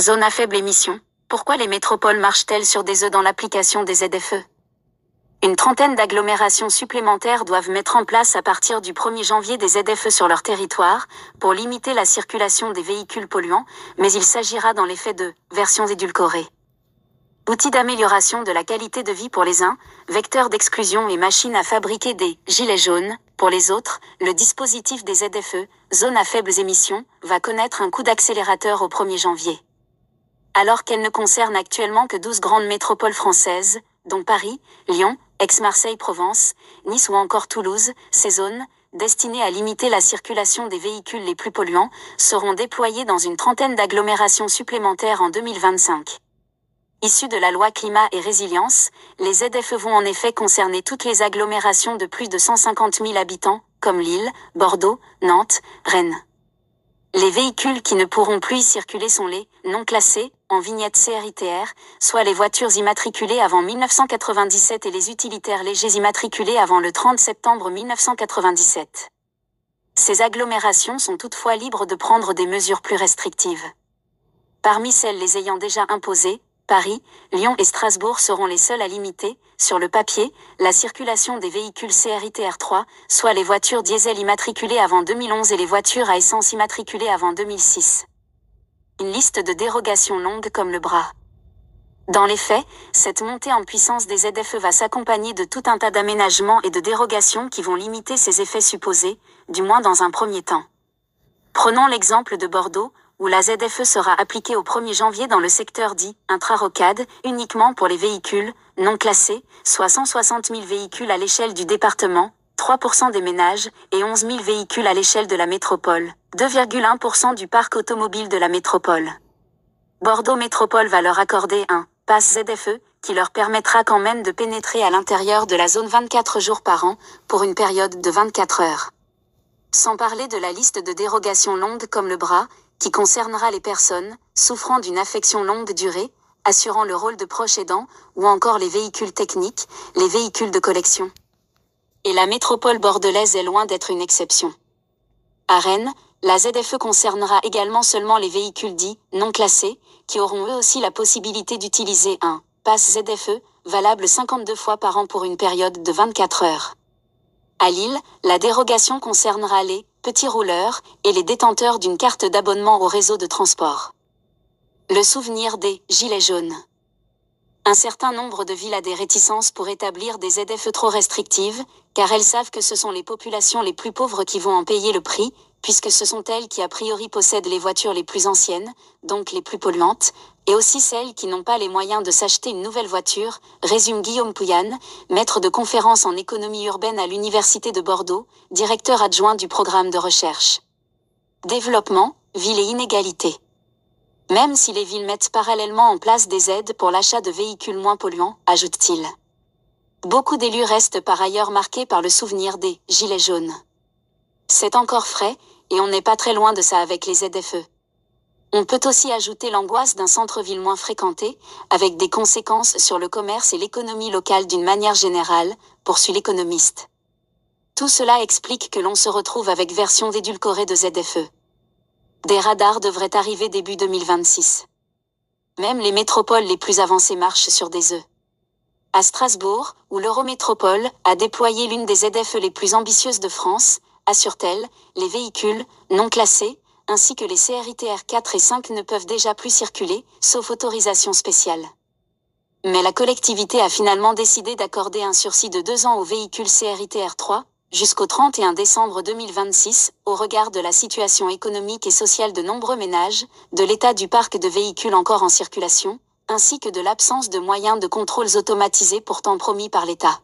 Zone à faible émission. Pourquoi les métropoles marchent-elles sur des œufs dans l'application des ZFE? Une trentaine d'agglomérations supplémentaires doivent mettre en place à partir du 1er janvier des ZFE sur leur territoire pour limiter la circulation des véhicules polluants, mais il s'agira dans les faits de versions édulcorées. Outils d'amélioration de la qualité de vie pour les uns, vecteurs d'exclusion et machines à fabriquer des gilets jaunes. Pour les autres, le dispositif des ZFE, zones à faibles émissions, va connaître un coup d'accélérateur au 1er janvier. Alors qu'elle ne concerne actuellement que 12 grandes métropoles françaises, dont Paris, Lyon, Aix-Marseille-Provence, Nice ou encore Toulouse, ces zones, destinées à limiter la circulation des véhicules les plus polluants, seront déployées dans une trentaine d'agglomérations supplémentaires en 2025. Issus de la loi Climat et Résilience, les ZFE vont en effet concerner toutes les agglomérations de plus de 150 000 habitants, comme Lille, Bordeaux, Nantes, Rennes. Les véhicules qui ne pourront plus y circuler sont les non classés, en vignette CRITR, soit les voitures immatriculées avant 1997 et les utilitaires légers immatriculés avant le 30 septembre 1997. Ces agglomérations sont toutefois libres de prendre des mesures plus restrictives. Parmi celles les ayant déjà imposées, Paris, Lyon et Strasbourg seront les seuls à limiter, sur le papier, la circulation des véhicules CRITR 3, soit les voitures diesel immatriculées avant 2011 et les voitures à essence immatriculées avant 2006. Une liste de dérogations longue comme le bras. Dans les faits, cette montée en puissance des ZFE va s'accompagner de tout un tas d'aménagements et de dérogations qui vont limiter ces effets supposés, du moins dans un premier temps. Prenons l'exemple de Bordeaux, où la ZFE sera appliquée au 1er janvier dans le secteur dit intra-rocade, uniquement pour les véhicules non classés, soit 160 000 véhicules à l'échelle du département, 3% des ménages, et 11 000 véhicules à l'échelle de la métropole, 2,1% du parc automobile de la métropole. Bordeaux Métropole va leur accorder un pass ZFE, qui leur permettra quand même de pénétrer à l'intérieur de la zone 24 jours par an, pour une période de 24 heures. Sans parler de la liste de dérogations longues comme le bras, qui concernera les personnes souffrant d'une affection longue durée, assurant le rôle de proche aidant, ou encore les véhicules techniques, les véhicules de collection. Et la métropole bordelaise est loin d'être une exception. À Rennes, la ZFE concernera également seulement les véhicules dits non classés, qui auront eux aussi la possibilité d'utiliser un pass ZFE, valable 52 fois par an pour une période de 24 heures. À Lille, la dérogation concernera les petits rouleurs et les détenteurs d'une carte d'abonnement au réseau de transport. Le souvenir des gilets jaunes. Un certain nombre de villes a des réticences pour établir des ZFE trop restrictives, car elles savent que ce sont les populations les plus pauvres qui vont en payer le prix, puisque ce sont elles qui a priori possèdent les voitures les plus anciennes, donc les plus polluantes, et aussi celles qui n'ont pas les moyens de s'acheter une nouvelle voiture, résume Guillaume Pouyanne, maître de conférences en économie urbaine à l'Université de Bordeaux, directeur adjoint du programme de recherche. Développement, ville et inégalité. Même si les villes mettent parallèlement en place des aides pour l'achat de véhicules moins polluants, ajoute-t-il. Beaucoup d'élus restent par ailleurs marqués par le souvenir des « gilets jaunes ». C'est encore frais, et on n'est pas très loin de ça avec les ZFE. On peut aussi ajouter l'angoisse d'un centre-ville moins fréquenté, avec des conséquences sur le commerce et l'économie locale d'une manière générale, poursuit l'économiste. Tout cela explique que l'on se retrouve avec version édulcorée de ZFE. Des radars devraient arriver début 2026. Même les métropoles les plus avancées marchent sur des œufs. À Strasbourg, où l'Eurométropole a déployé l'une des ZFE les plus ambitieuses de France, assure-t-elle, les véhicules non classés, ainsi que les CRITR 4 et 5 ne peuvent déjà plus circuler, sauf autorisation spéciale. Mais la collectivité a finalement décidé d'accorder un sursis de 2 ans aux véhicules CRITR 3, jusqu'au 31 décembre 2026, au regard de la situation économique et sociale de nombreux ménages, de l'état du parc de véhicules encore en circulation, ainsi que de l'absence de moyens de contrôles automatisés pourtant promis par l'État.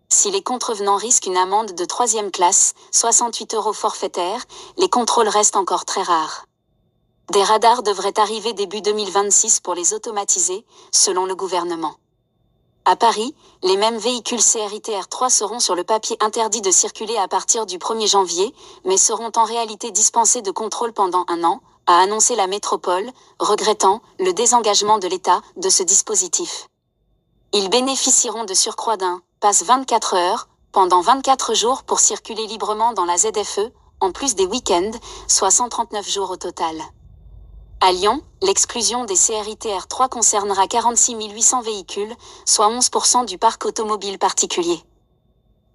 Si les contrevenants risquent une amende de 3e classe, 68 € forfaitaire, les contrôles restent encore très rares. Des radars devraient arriver début 2026 pour les automatiser, selon le gouvernement. À Paris, les mêmes véhicules CRITR 3 seront sur le papier interdits de circuler à partir du 1er janvier, mais seront en réalité dispensés de contrôle pendant 1 an, a annoncé la métropole, regrettant le désengagement de l'État de ce dispositif. Ils bénéficieront de surcroît d'un pass 24 heures, pendant 24 jours pour circuler librement dans la ZFE, en plus des week-ends, soit 139 jours au total. À Lyon, l'exclusion des CRITR 3 concernera 46 800 véhicules, soit 11% du parc automobile particulier.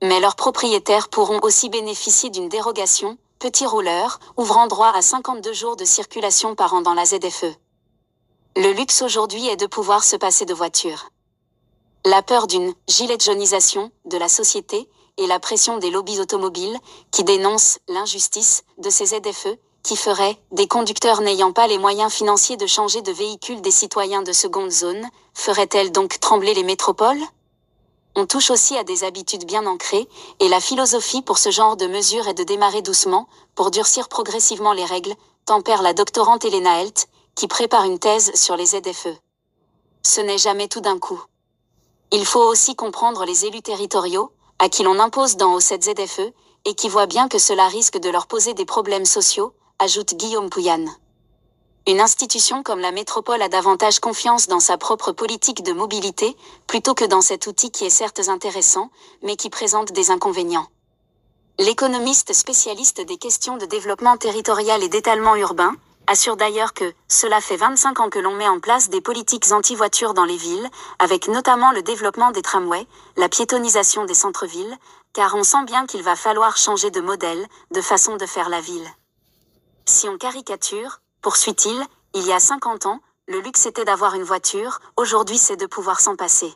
Mais leurs propriétaires pourront aussi bénéficier d'une dérogation, petit rouleur, ouvrant droit à 52 jours de circulation par an dans la ZFE. Le luxe aujourd'hui est de pouvoir se passer de voiture. La peur d'une « gilet jaunisation » de la société et la pression des lobbies automobiles qui dénoncent l'injustice de ces ZFE qui feraient des conducteurs n'ayant pas les moyens financiers de changer de véhicule des citoyens de seconde zone, ferait-elle donc trembler les métropoles ? On touche aussi à des habitudes bien ancrées, et la philosophie pour ce genre de mesures est de démarrer doucement, pour durcir progressivement les règles, tempère la doctorante Elena Helt, qui prépare une thèse sur les ZFE. Ce n'est jamais tout d'un coup. Il faut aussi comprendre les élus territoriaux, à qui l'on impose d'en haut cette ZFE, et qui voient bien que cela risque de leur poser des problèmes sociaux, ajoute Guillaume Pouyanne. Une institution comme la métropole a davantage confiance dans sa propre politique de mobilité, plutôt que dans cet outil qui est certes intéressant, mais qui présente des inconvénients. L'économiste spécialiste des questions de développement territorial et d'étalement urbain assure d'ailleurs que « cela fait 25 ans que l'on met en place des politiques anti-voitures dans les villes, avec notamment le développement des tramways, la piétonisation des centres-villes, car on sent bien qu'il va falloir changer de modèle, de façon de faire la ville. » Si on caricature, poursuit-il, il y a 50 ans, le luxe était d'avoir une voiture, aujourd'hui c'est de pouvoir s'en passer.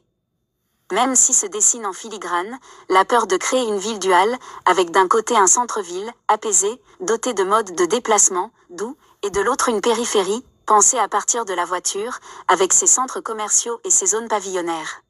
Même si se dessine en filigrane, la peur de créer une ville duale, avec d'un côté un centre-ville, apaisé, doté de modes de déplacement, doux, et de l'autre une périphérie, pensée à partir de la voiture, avec ses centres commerciaux et ses zones pavillonnaires.